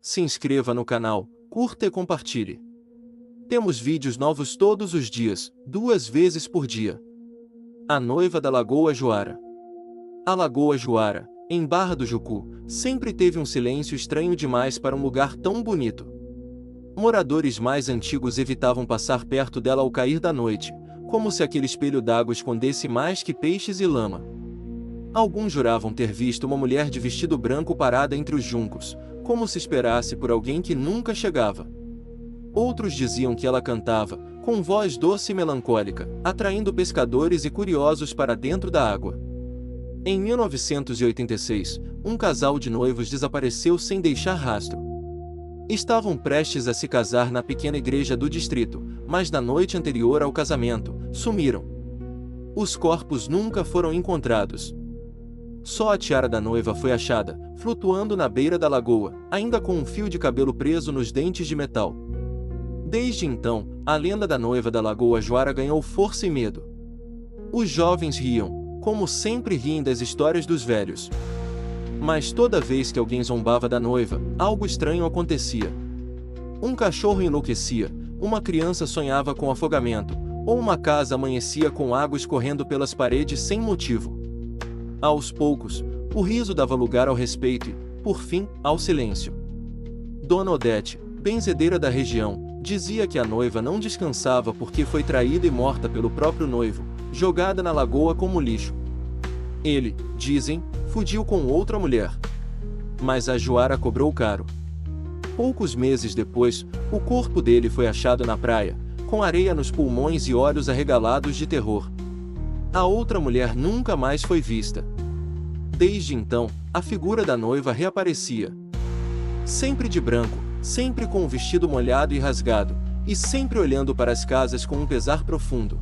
se inscreva no canal, curta e compartilhe. Temos vídeos novos todos os dias, 2 vezes por dia. A noiva da Lagoa Juara. A Lagoa Juara, em Barra do Jucu, sempre teve um silêncio estranho demais para um lugar tão bonito. Moradores mais antigos evitavam passar perto dela ao cair da noite, como se aquele espelho d'água escondesse mais que peixes e lama. Alguns juravam ter visto uma mulher de vestido branco parada entre os juncos, como se esperasse por alguém que nunca chegava. Outros diziam que ela cantava, com voz doce e melancólica, atraindo pescadores e curiosos para dentro da água. Em 1986, um casal de noivos desapareceu sem deixar rastro. Estavam prestes a se casar na pequena igreja do distrito, mas na noite anterior ao casamento, sumiram. Os corpos nunca foram encontrados. Só a tiara da noiva foi achada, flutuando na beira da lagoa, ainda com um fio de cabelo preso nos dentes de metal. Desde então, a lenda da noiva da Lagoa Juara ganhou força e medo. Os jovens riam, como sempre riem das histórias dos velhos. Mas toda vez que alguém zombava da noiva, algo estranho acontecia. Um cachorro enlouquecia, uma criança sonhava com afogamento, ou uma casa amanhecia com água escorrendo pelas paredes sem motivo. Aos poucos, o riso dava lugar ao respeito e, por fim, ao silêncio. Dona Odete, benzedeira da região, dizia que a noiva não descansava porque foi traída e morta pelo próprio noivo, jogada na lagoa como lixo. Ele, dizem, fugiu com outra mulher. Mas a Juara cobrou caro. Poucos meses depois, o corpo dele foi achado na praia, com areia nos pulmões e olhos arregalados de terror. A outra mulher nunca mais foi vista. Desde então, a figura da noiva reaparecia. Sempre de branco, sempre com o vestido molhado e rasgado, e sempre olhando para as casas com um pesar profundo.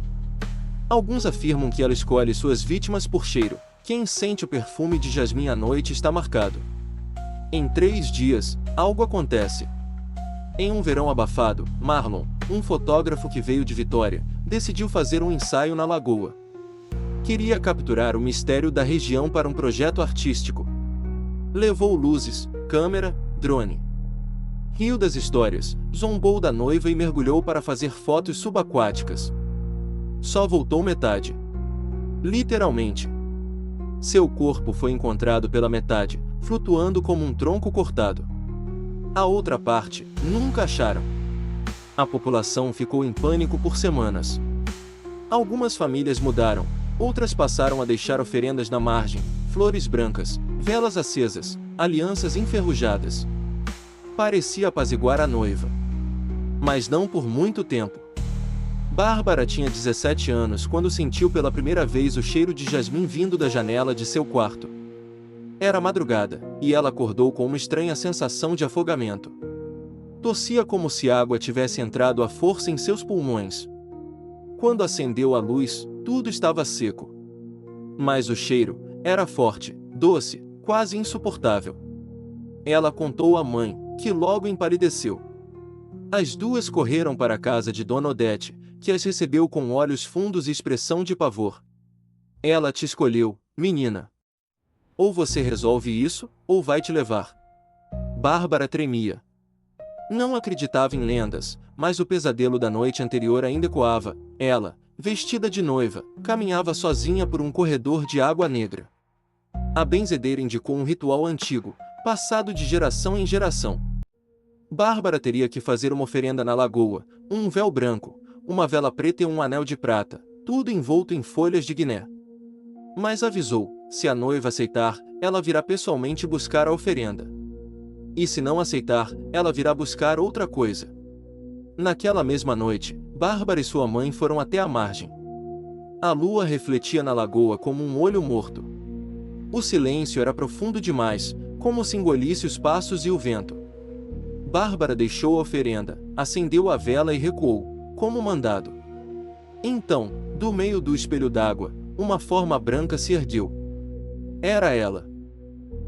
Alguns afirmam que ela escolhe suas vítimas por cheiro. Quem sente o perfume de jasmim à noite está marcado. Em 3 dias, algo acontece. Em um verão abafado, Marlon, um fotógrafo que veio de Vitória, decidiu fazer um ensaio na lagoa. Queria capturar o mistério da região para um projeto artístico. Levou luzes, câmera, drone. Riu das histórias, zombou da noiva e mergulhou para fazer fotos subaquáticas. Só voltou metade. Literalmente. Seu corpo foi encontrado pela metade, flutuando como um tronco cortado. A outra parte, nunca acharam. A população ficou em pânico por semanas. Algumas famílias mudaram, outras passaram a deixar oferendas na margem, flores brancas, velas acesas, alianças enferrujadas. Parecia apaziguar a noiva. Mas não por muito tempo. Bárbara tinha 17 anos quando sentiu pela primeira vez o cheiro de jasmim vindo da janela de seu quarto. Era madrugada, e ela acordou com uma estranha sensação de afogamento. Tossia como se água tivesse entrado à força em seus pulmões. Quando acendeu a luz, tudo estava seco. Mas o cheiro era forte, doce, quase insuportável. Ela contou à mãe, que logo empalideceu. As duas correram para a casa de Dona Odete, que as recebeu com olhos fundos e expressão de pavor. Ela te escolheu, menina. Ou você resolve isso, ou vai te levar. Bárbara tremia. Não acreditava em lendas, mas o pesadelo da noite anterior ainda ecoava. Ela, vestida de noiva, caminhava sozinha por um corredor de água negra. A benzedeira indicou um ritual antigo, passado de geração em geração. Bárbara teria que fazer uma oferenda na lagoa, um véu branco, uma vela preta e um anel de prata, tudo envolto em folhas de guiné. Mas avisou, se a noiva aceitar, ela virá pessoalmente buscar a oferenda. E se não aceitar, ela virá buscar outra coisa. Naquela mesma noite, Bárbara e sua mãe foram até a margem. A lua refletia na lagoa como um olho morto. O silêncio era profundo demais, como se engolisse os passos e o vento. Bárbara deixou a oferenda, acendeu a vela e recuou, como mandado. Então, do meio do espelho d'água, uma forma branca se ergueu. Era ela.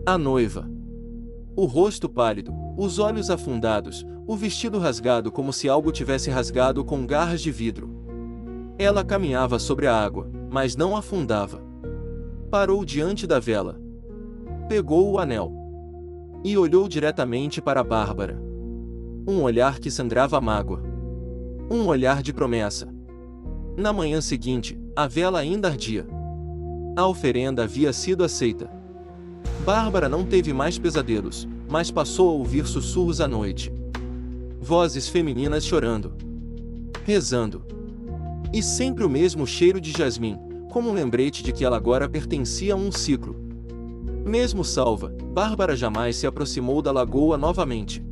A noiva. O rosto pálido, os olhos afundados, o vestido rasgado como se algo tivesse rasgado com garras de vidro. Ela caminhava sobre a água, mas não afundava. Parou diante da vela. Pegou o anel. e olhou diretamente para Bárbara. Um olhar que sangrava mágoa. Um olhar de promessa. Na manhã seguinte, a vela ainda ardia. A oferenda havia sido aceita. Bárbara não teve mais pesadelos, mas passou a ouvir sussurros à noite. Vozes femininas chorando. Rezando. E sempre o mesmo cheiro de jasmim, como um lembrete de que ela agora pertencia a um ciclo. Mesmo salva, Bárbara jamais se aproximou da lagoa novamente.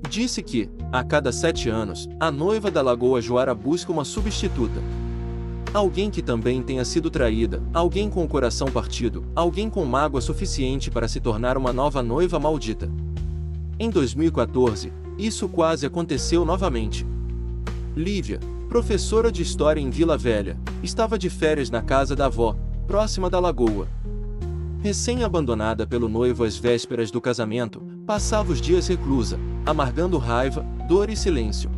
Disse que, a cada 7 anos, a noiva da Lagoa Joara busca uma substituta. Alguém que também tenha sido traída, alguém com o coração partido, alguém com mágoa suficiente para se tornar uma nova noiva maldita. Em 2014, isso quase aconteceu novamente. Lívia, professora de história em Vila Velha, estava de férias na casa da avó, próxima da lagoa. Recém-abandonada pelo noivo às vésperas do casamento, passava os dias reclusa, amargando raiva, dor e silêncio.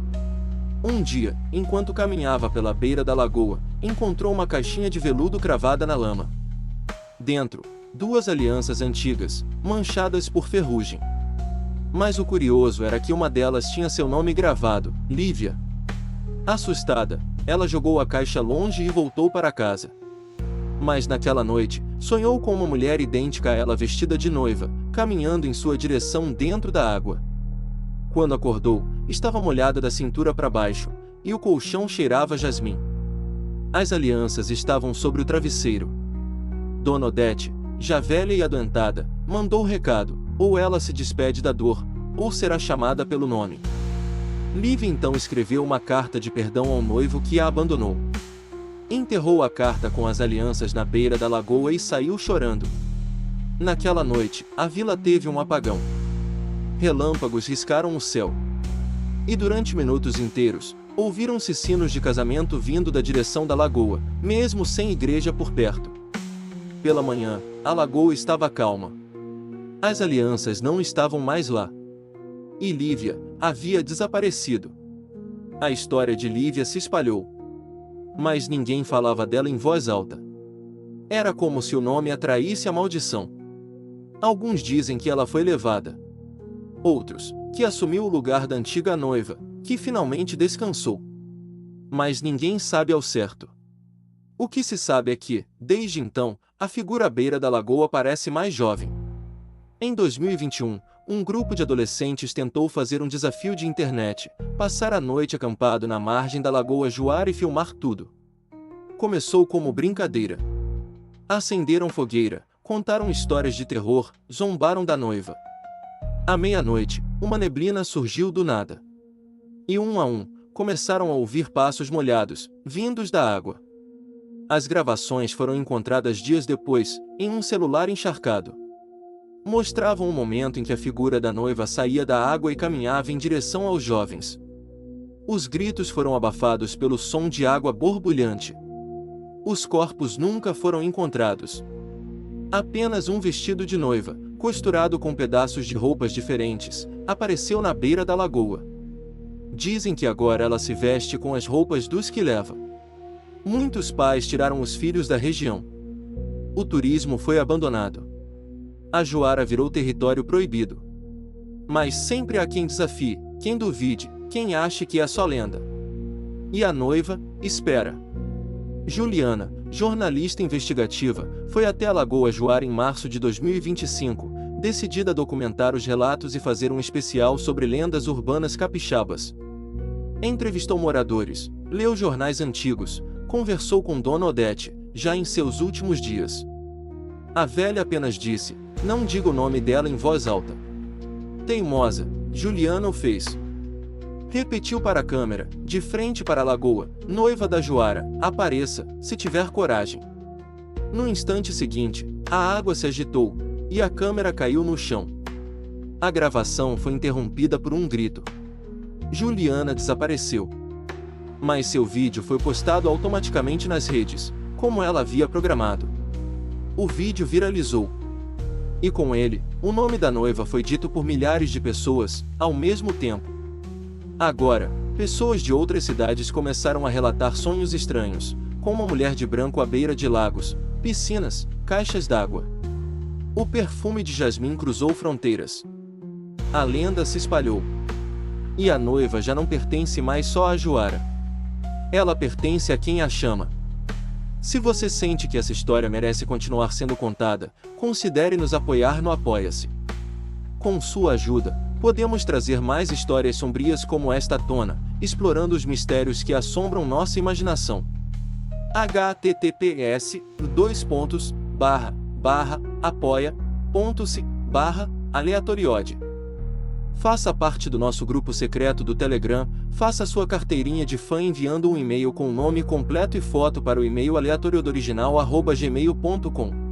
Um dia, enquanto caminhava pela beira da lagoa, encontrou uma caixinha de veludo cravada na lama. Dentro, 2 alianças antigas, manchadas por ferrugem. Mas o curioso era que uma delas tinha seu nome gravado, Lívia. Assustada, ela jogou a caixa longe e voltou para casa. Mas naquela noite, sonhou com uma mulher idêntica a ela vestida de noiva, caminhando em sua direção dentro da água. Quando acordou, estava molhada da cintura para baixo, e o colchão cheirava jasmim. As alianças estavam sobre o travesseiro. Dona Odete, já velha e adoentada, mandou o recado: ou ela se despede da dor, ou será chamada pelo nome. Lívia então escreveu uma carta de perdão ao noivo que a abandonou. Enterrou a carta com as alianças na beira da lagoa e saiu chorando. Naquela noite, a vila teve um apagão. Relâmpagos riscaram o céu. E durante minutos inteiros, ouviram-se sinos de casamento vindo da direção da lagoa, mesmo sem igreja por perto. Pela manhã, a lagoa estava calma. As alianças não estavam mais lá. E Lívia havia desaparecido. A história de Lívia se espalhou. Mas ninguém falava dela em voz alta. Era como se o nome atraísse a maldição. Alguns dizem que ela foi levada. Outros, que assumiu o lugar da antiga noiva, que finalmente descansou. Mas ninguém sabe ao certo. O que se sabe é que, desde então, a figura à beira da lagoa parece mais jovem. Em 2021, um grupo de adolescentes tentou fazer um desafio de internet, passar a noite acampado na margem da Lagoa Joara e filmar tudo. Começou como brincadeira. Acenderam fogueira, contaram histórias de terror, zombaram da noiva. À meia-noite, uma neblina surgiu do nada. E um a um, começaram a ouvir passos molhados, vindos da água. As gravações foram encontradas dias depois, em um celular encharcado. Mostravam o momento em que a figura da noiva saía da água e caminhava em direção aos jovens. Os gritos foram abafados pelo som de água borbulhante. Os corpos nunca foram encontrados. Apenas um vestido de noiva, costurado com pedaços de roupas diferentes, apareceu na beira da lagoa. Dizem que agora ela se veste com as roupas dos que leva. Muitos pais tiraram os filhos da região. O turismo foi abandonado. A Joara virou território proibido. Mas sempre há quem desafie, quem duvide, quem ache que é só lenda. E a noiva espera. Juliana, jornalista investigativa, foi até a Lagoa Joara em março de 2025, decidida a documentar os relatos e fazer um especial sobre lendas urbanas capixabas. Entrevistou moradores, leu jornais antigos, conversou com Dona Odete, já em seus últimos dias. A velha apenas disse: "Não diga o nome dela em voz alta." Teimosa, Juliana o fez. Repetiu para a câmera, de frente para a lagoa: "Noiva da Joara, apareça, se tiver coragem." No instante seguinte, a água se agitou, e a câmera caiu no chão. A gravação foi interrompida por um grito. Juliana desapareceu. Mas seu vídeo foi postado automaticamente nas redes, como ela havia programado. O vídeo viralizou. E com ele, o nome da noiva foi dito por milhares de pessoas, ao mesmo tempo. Agora, pessoas de outras cidades começaram a relatar sonhos estranhos, com uma mulher de branco à beira de lagos, piscinas, caixas d'água. O perfume de jasmim cruzou fronteiras. A lenda se espalhou. E a noiva já não pertence mais só a Joara. Ela pertence a quem a chama. Se você sente que essa história merece continuar sendo contada, considere nos apoiar no Apoia-se. Com sua ajuda, podemos trazer mais histórias sombrias como esta à tona, explorando os mistérios que assombram nossa imaginação. https://apoia.se/aleatoriode. Faça parte do nosso grupo secreto do Telegram, faça sua carteirinha de fã enviando um e-mail com o nome completo e foto para o e-mail aleatoriodoriginal@gmail.com.